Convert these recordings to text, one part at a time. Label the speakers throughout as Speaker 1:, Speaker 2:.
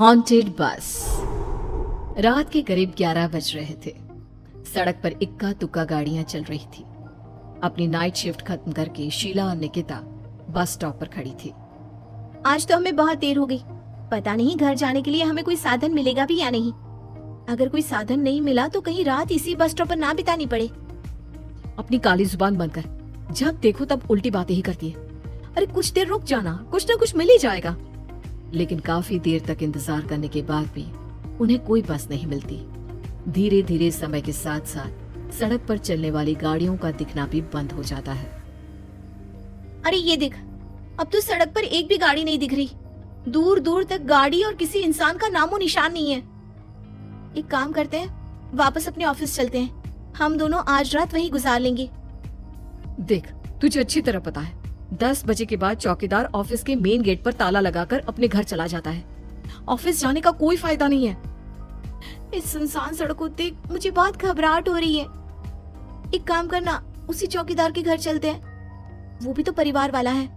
Speaker 1: Haunted बस। रात के करीब 11 बज रहे थे। सड़क पर इक्का तुक्का गाड़ियां चल रही थी। अपनी नाइट शिफ्ट खत्म करके शीला और निकिता बस स्टॉप पर खड़ी थी।
Speaker 2: आज तो हमें बहुत देर हो गई। पता नहीं घर जाने के लिए हमें कोई साधन मिलेगा भी या नहीं। अगर कोई साधन नहीं मिला तो कहीं रात इसी बस स्टॉप पर ना बितानी पड़े।
Speaker 1: अपनी काली जुबान बंद कर, जब देखो तब उल्टी बातें ही करती है। अरे कुछ देर रुक जाना, कुछ ना कुछ मिल ही जाएगा। लेकिन काफी देर तक इंतजार करने के बाद भी उन्हें कोई बस नहीं मिलती। धीरे धीरे समय के साथ साथ सड़क पर चलने वाली गाड़ियों का दिखना भी बंद हो जाता है।
Speaker 2: अरे ये देख, अब तो सड़क पर एक भी गाड़ी नहीं दिख रही। दूर दूर तक गाड़ी और किसी इंसान का नामो निशान नहीं है। एक काम करते हैं, वापस अपने ऑफिस चलते हैं। हम दोनों आज रात वहीं गुजार लेंगे।
Speaker 1: देख, तुझे अच्छी तरह पता है 10 बजे के बाद चौकीदार ऑफिस के मेन गेट पर ताला लगाकर अपने घर चला जाता है। ऑफिस जाने का कोई फायदा नहीं है।
Speaker 2: इस सुनसान सड़क को देख मुझे बहुत घबराहट हो रही है। एक काम करना, उसी चौकीदार के घर चलते हैं। वो भी तो परिवार वाला है।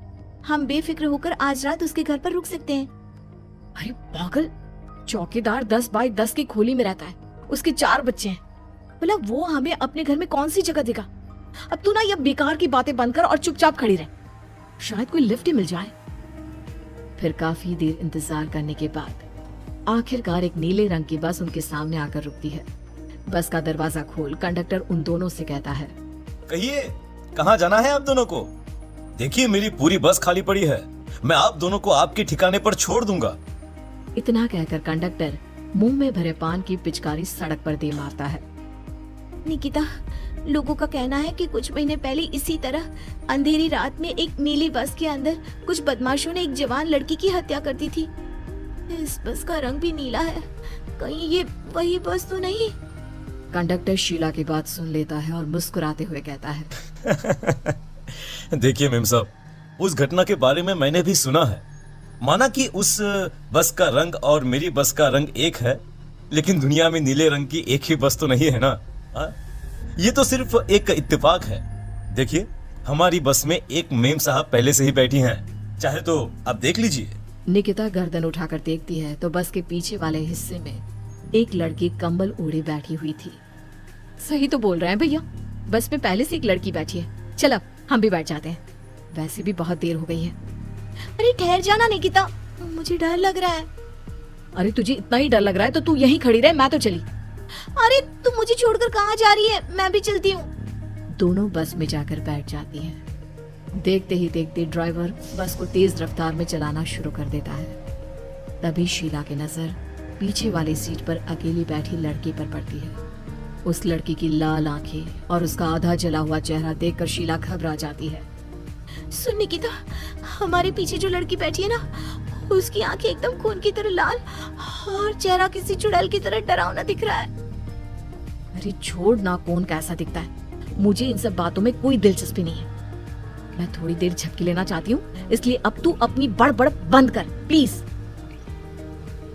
Speaker 2: हम बेफिक्र होकर आज रात उसके घर पर रुक सकते हैं।
Speaker 1: अरे पागल, चौकीदार 10 बाई 10 की खोली में रहता है। उसके 4 बच्चे हैं। भला वो हमें अपने घर में कौन सी जगह देगा। अब तू ना ये बेकार की बातें बंद कर और चुपचाप खड़ी रह। शायद कोई लिफ्ट ही मिल जाए। फिर काफी देर इंतजार करने के बाद आखिरकार एक नीले रंग की बस उनके सामने आकर रुकती है। बस का दरवाजा खोल कंडक्टर उन दोनों से कहता है,
Speaker 3: कहिए कहाँ जाना है आप दोनों को? देखिए मेरी पूरी बस खाली पड़ी है। मैं आप दोनों को आपके ठिकाने पर छोड़ दूंगा।
Speaker 1: इतना कहकर कंडक्टर मुंह में भरे पान की पिचकारी सड़क पर दे मारता है।
Speaker 2: निकिता, लोगों का कहना है कि कुछ महीने पहले इसी तरह अंधेरी रात में एक नीली बस के अंदर कुछ बदमाशों ने एक जवान लड़की की हत्या कर दी थी। इस बस का रंग भी नीला है। कहीं ये वही बस तो नहीं?
Speaker 1: कंडक्टर शीला की बात सुन लेता है और मुस्कुराते हुए कहता है,
Speaker 3: देखिए मेम साहब, उस घटना के बारे में मैंने भी सुना है। माना कि उस बस का रंग और मेरी बस का रंग एक है, लेकिन दुनिया में नीले रंग की एक ही बस तो नहीं है ना। ये तो सिर्फ एक इत्तेफाक है। देखिए हमारी बस में एक मेम साहब पहले से ही बैठी हैं। चाहे तो आप देख लीजिए।
Speaker 1: निकिता गर्दन उठाकर देखती है तो बस के पीछे वाले हिस्से में एक लड़की कंबल ओढ़े बैठी हुई थी। सही तो बोल रहे हैं भैया, बस में पहले से एक लड़की बैठी है। चल अब हम भी बैठ जाते हैं, वैसे भी बहुत देर हो गई है।
Speaker 2: अरे ठहर जाना निकिता, मुझे डर लग रहा है।
Speaker 1: अरे तुझे इतना ही डर लग रहा है तो तू यहीं खड़ी रहे, मैं तो चली।
Speaker 2: अरे तू मुझे छोड़कर कहाँ जा रही है? मैं भी चलती हूँ।
Speaker 1: दोनों बस में जाकर बैठ जाती हैं। देखते ही देखते ड्राइवर बस को तेज रफ्तार में चलाना शुरू कर देता है। तभी शीला की नजर पीछे वाली सीट पर अकेली बैठी लड़की पर पड़ती है। उस लड़की की लाल आंखें और उसका आधा जला हुआ चेहरा देखकर शीला घबरा जाती है।
Speaker 2: सुन निकिता, हमारे पीछे जो लड़की बैठी है ना, उसकी आंखें एकदम खून की तरह लाल और चेहरा किसी चुड़ैल की तरह डरावना दिख रहा है।
Speaker 1: अरे छोड़ ना, कौन कैसा दिखता है, मुझे इन सब बातों में कोई दिलचस्पी नहीं है। मैं थोड़ी देर झपकी लेना चाहती हूँ, इसलिए अब तू अपनी बड़बड़ बंद कर प्लीज।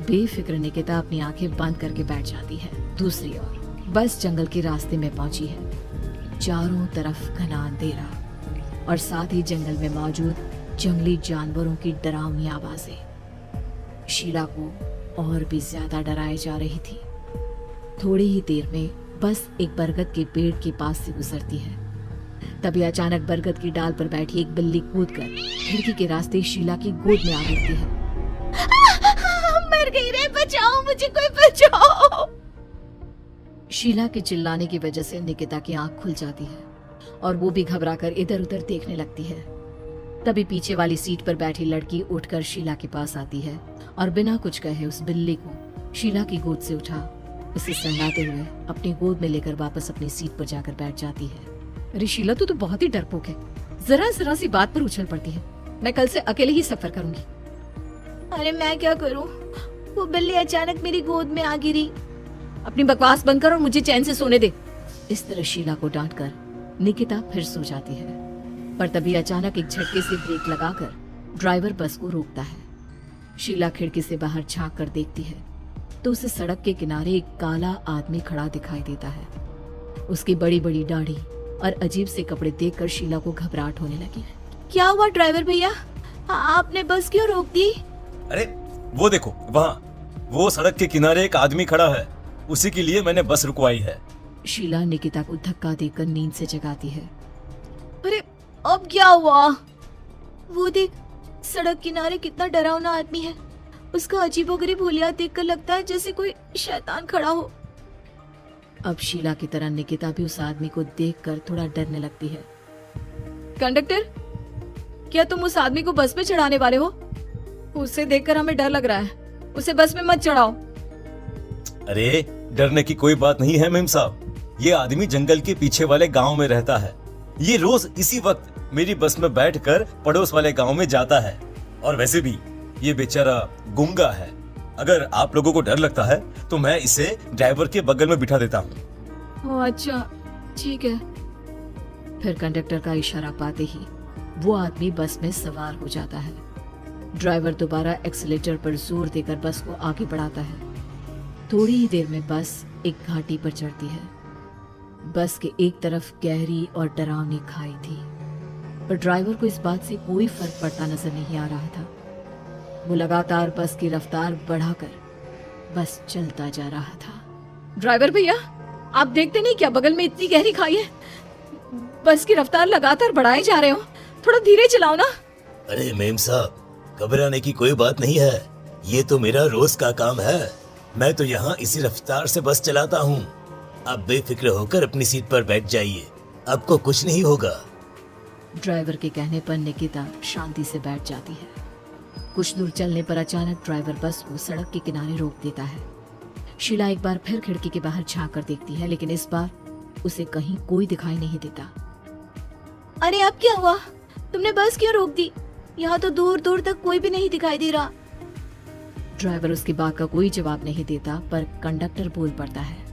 Speaker 1: बेफिक्र निकिता अपनी आंखें बंद करके बैठ जाती है। दूसरी ओर बस जंगल के रास्ते में पहुंची है। चारों तरफ घना अंधेरा और साथ ही जंगल में मौजूद जंगली जानवरों की डरावनी आवाजें शीला को और भी ज्यादा डराए जा रही थी। थोड़ी ही देर में बस एक बरगद के पेड़ के पास से गुजरती है। तभी अचानक बरगद की डाल पर बैठी एक बिल्ली कूदकर खिड़की के रास्ते शीला की गोद में आ गिरती है।
Speaker 2: मर गई रे, बचाओ मुझे, कोई बचाओ।
Speaker 1: शीला के चिल्लाने की वजह से निकिता की आंख खुल जाती है और वो भी घबराकर इधर उधर देखने लगती है। तभी पीछे वाली सीट पर बैठी लड़की उठकर शीला के पास आती है और बिना कुछ कहे उस बिल्ली को शीला की गोद से उठा उसे सहलाते हुए अपनी गोद में लेकर वापस अपनी सीट पर जाकर बैठ जाती है। अरे शीला, तू तो बहुत ही डरपोक है। जरा जरा सी बात पर उछल पड़ती है। मैं कल से अकेले ही सफर करूंगी।
Speaker 2: अरे मैं क्या करूं? वो बिल्ली अचानक मेरी गोद में आ गिरी।
Speaker 1: अपनी बकवास बंद कर और मुझे चैन से सोने दे। इस तरह शीला को डांटकर निकिता फिर सो जाती है। पर तभी अचानक एक झटके से ब्रेक लगाकर ड्राइवर बस को रोकता है। शीला खिड़की से बाहर झांक कर देखती है तो उसे सड़क के किनारे एक काला आदमी खड़ा दिखाई देता है। उसकी बड़ी बड़ी दाढ़ी और अजीब से कपड़े देखकर शीला को घबराहट होने लगी।
Speaker 2: क्या हुआ ड्राइवर भैया, आपने बस क्यों रोक दी?
Speaker 3: अरे वो देखो वहाँ, वो सड़क के किनारे एक आदमी खड़ा है, उसी के लिए मैंने बस रुकवाई है।
Speaker 1: शीला निकिता को धक्का देकर नींद से जगाती है।
Speaker 2: अरे अब क्या हुआ? वो देख, सड़क किनारे कितना डरावना आदमी है। उसका अजीबोगरीब हुलिया देखकर लगता है जैसे कोई शैतान खड़ा हो।
Speaker 1: अब शीला की तरह निकिता भी उस आदमी को देखकर थोड़ा डरने लगती है।
Speaker 2: कंडक्टर, क्या तुम उस आदमी को बस में चढ़ाने वाले हो? उसे देखकर हमें डर लग रहा है। उसे बस में मत चढ़ाओ।
Speaker 3: अरे डरने की कोई बात नहीं है मेम साहब। ये आदमी जंगल के पीछे वाले गांव में रहता है। ये रोज इसी वक्त मेरी बस में बैठकर पड़ोस वाले गांव में जाता है। और वैसे भी ये बेचारा गूंगा है। अगर आप लोगों को डर लगता है तो मैं इसे ड्राइवर के बगल में बिठा देता हूँ।
Speaker 2: अच्छा, ठीक है।
Speaker 1: फिर कंडक्टर का इशारा पाते ही वो आदमी बस में सवार हो जाता है। ड्राइवर दोबारा एक्सीलेटर पर जोर देकर बस को आगे बढ़ाता है। थोड़ी ही देर में बस एक घाटी पर चढ़ती है। बस के एक तरफ गहरी और डरावनी खाई थी, पर ड्राइवर को इस बात से कोई फर्क पड़ता नजर नहीं आ रहा था। वो लगातार बस की रफ्तार बढ़ाकर बस चलता जा रहा था।
Speaker 2: ड्राइवर भैया, आप देखते नहीं क्या बगल में इतनी गहरी खाई है? बस की रफ्तार लगातार बढ़ाए जा रहे हो। थोड़ा धीरे चलाओ ना।
Speaker 3: अरे मेम साहब, घबराने की कोई बात नहीं है। ये तो मेरा रोज का काम है। मैं तो यहाँ इसी रफ्तार से बस चलाता हूँ। आप बेफिक्र होकर अपनी सीट पर बैठ जाइए, आपको कुछ नहीं होगा।
Speaker 1: ड्राइवर के कहने पर निकिता शांति से बैठ जाती है। कुछ दूर चलने पर अचानक ड्राइवर बस को सड़क के किनारे रोक देता है। शीला एक बार फिर खिड़की के बाहर झांक कर देखती है, लेकिन इस बार उसे कहीं कोई दिखाई नहीं देता।
Speaker 2: अरे अब क्या हुआ? तुमने बस क्यों रोक दी? यहाँ तो दूर दूर तक कोई भी नहीं दिखाई दे रहा।
Speaker 1: ड्राइवर उसकी बात का कोई जवाब नहीं देता, पर कंडक्टर बोल पड़ता है।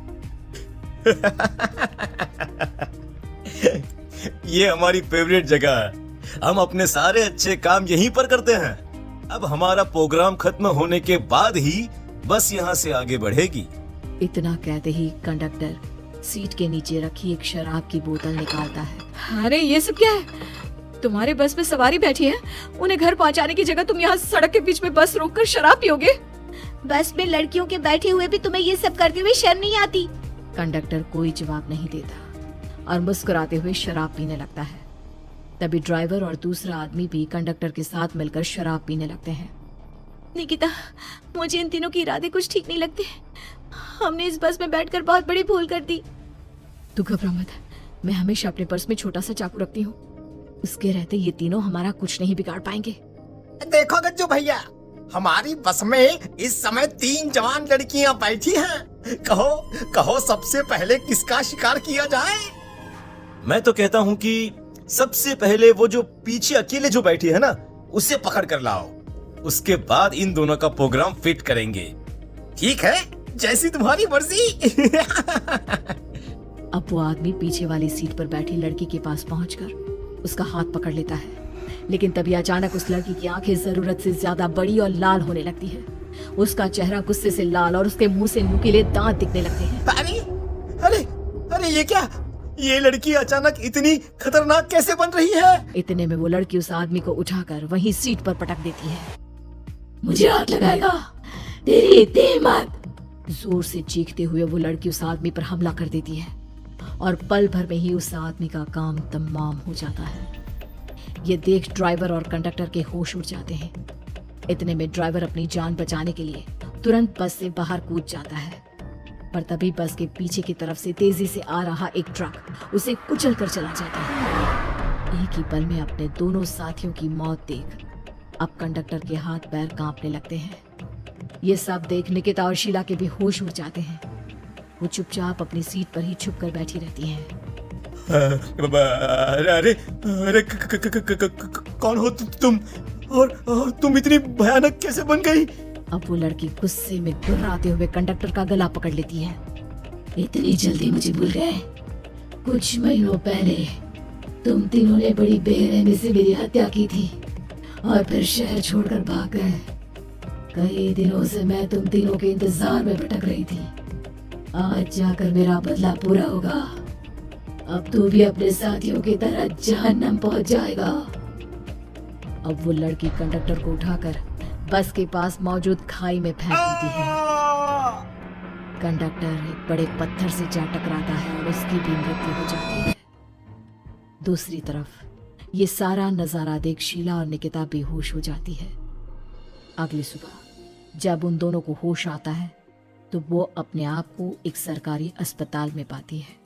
Speaker 3: ये हमारी फेवरेट जगह है। हम अपने सारे अच्छे काम यहीं पर करते हैं। अब हमारा प्रोग्राम खत्म होने के बाद ही बस यहाँ से आगे बढ़ेगी।
Speaker 1: इतना कहते ही कंडक्टर सीट के नीचे रखी एक शराब की बोतल निकालता है।
Speaker 2: अरे ये सब क्या है? तुम्हारे बस में सवारी बैठी है, उन्हें घर पहुंचाने की जगह तुम यहाँ सड़क के बीच में बस रोककर शराब पियोगे? बस में लड़कियों के बैठे हुए भी तुम्हें ये सब करते हुए शर्म नहीं आती?
Speaker 1: कंडक्टर कोई जवाब नहीं देता और मुस्कुराते हुए शराब पीने लगता है। तभी ड्राइवर और दूसरा आदमी भी कंडक्टर के साथ मिलकर शराब पीने लगते हैं।
Speaker 2: निकिता, मुझे इन तीनों के इरादे कुछ ठीक नहीं लगते। हमने इस बस में बैठकर बहुत बड़ी भूल कर दी।
Speaker 1: तू घबरा मत, मैं हमेशा अपने पर्स में छोटा सा चाकू रखती हूँ। उसके रहते ये तीनों हमारा कुछ नहीं बिगाड़ पाएंगे।
Speaker 4: देखो गज्जू भैया, हमारी बस में इस समय 3 जवान लड़कियां बैठी हैं। कहो कहो सबसे पहले किसका शिकार किया जाए?
Speaker 3: मैं तो कहता हूँ कि सबसे पहले वो जो पीछे अकेले जो बैठी है ना, उसे पकड़ कर लाओ। उसके बाद इन दोनों का प्रोग्राम फिट करेंगे।
Speaker 4: ठीक है, जैसी तुम्हारी मर्जी।
Speaker 1: अब वो आदमी पीछे वाली सीट पर बैठी लड़की के पास पहुंचकर उसका हाथ पकड़ लेता है, लेकिन तभी अचानक उस लड़की की आंखें जरूरत से ज्यादा बड़ी और लाल होने लगती है। उसका चेहरा गुस्से से लाल और उसके मुंह से नुकीले दांत दिखने लगते हैं।
Speaker 4: अरे अरे अरे ये क्या? ये लड़की अचानक इतनी खतरनाक कैसे बन रही है?
Speaker 1: इतने में वो लड़की उस आदमी को उठाकर वहीं सीट पर पटक देती है। मुझे हाथ लगाएगा, तेरी इतनी हिम्मत! जोर से चीखते हुए वो लड़की उस आदमी पर हमला कर देती है और पल भर में ही उस आदमी का काम तमाम हो जाता है। ये देख ड्राइवर और कंडक्टर के होश उड़ जाते हैं। इतने में ड्राइवर अपनी जान बचाने के लिए तुरंत बस से बाहर कूद जाता है, पर तभी बस के पीछे की तरफ से तेजी से आ रहा एक ट्रक उसे कुचल कर चला जाता है। एक ही पल में अपने दोनों साथियों की मौत देख अब कंडक्टर के हाथ पैर कांपने लगते हैं। ये सब देख निकिता और शीला के भी होश उड़ जाते हैं। वो चुपचाप अपनी सीट पर ही छुप कर बैठी रहती हैं।
Speaker 4: अरे अरे कौन हो तुम? और तुम इतनी भयानक कैसे बन गई?
Speaker 1: अब वो लड़की गुस्से में गुर्राते हुए कंडक्टर का गला पकड़ लेती है। इतनी जल्दी मुझे भूल गए? कुछ महीनों पहले तुम तीनों ने बड़ी बेरहमी से मेरी हत्या की थी और फिर शहर छोड़कर भाग गए। कई दिनों से मैं तुम तीनों के इंतजार में भटक रही थी। आज जाकर मेरा बदला पूरा होगा। अब तू भी अपने साथियों की तरह जहन्नम पहुंच जाएगा। अब वो लड़की कंडक्टर को उठाकर बस के पास मौजूद खाई में फेंक देती है। कंडक्टर एक बड़े पत्थर से जा टकराता है और उसकी भी मृत्यु हो जाती है। दूसरी तरफ ये सारा नजारा देख शीला और निकिता बेहोश हो जाती है। अगली सुबह जब उन दोनों को होश आता है तो वो अपने आप को एक सरकारी अस्पताल में पाती है।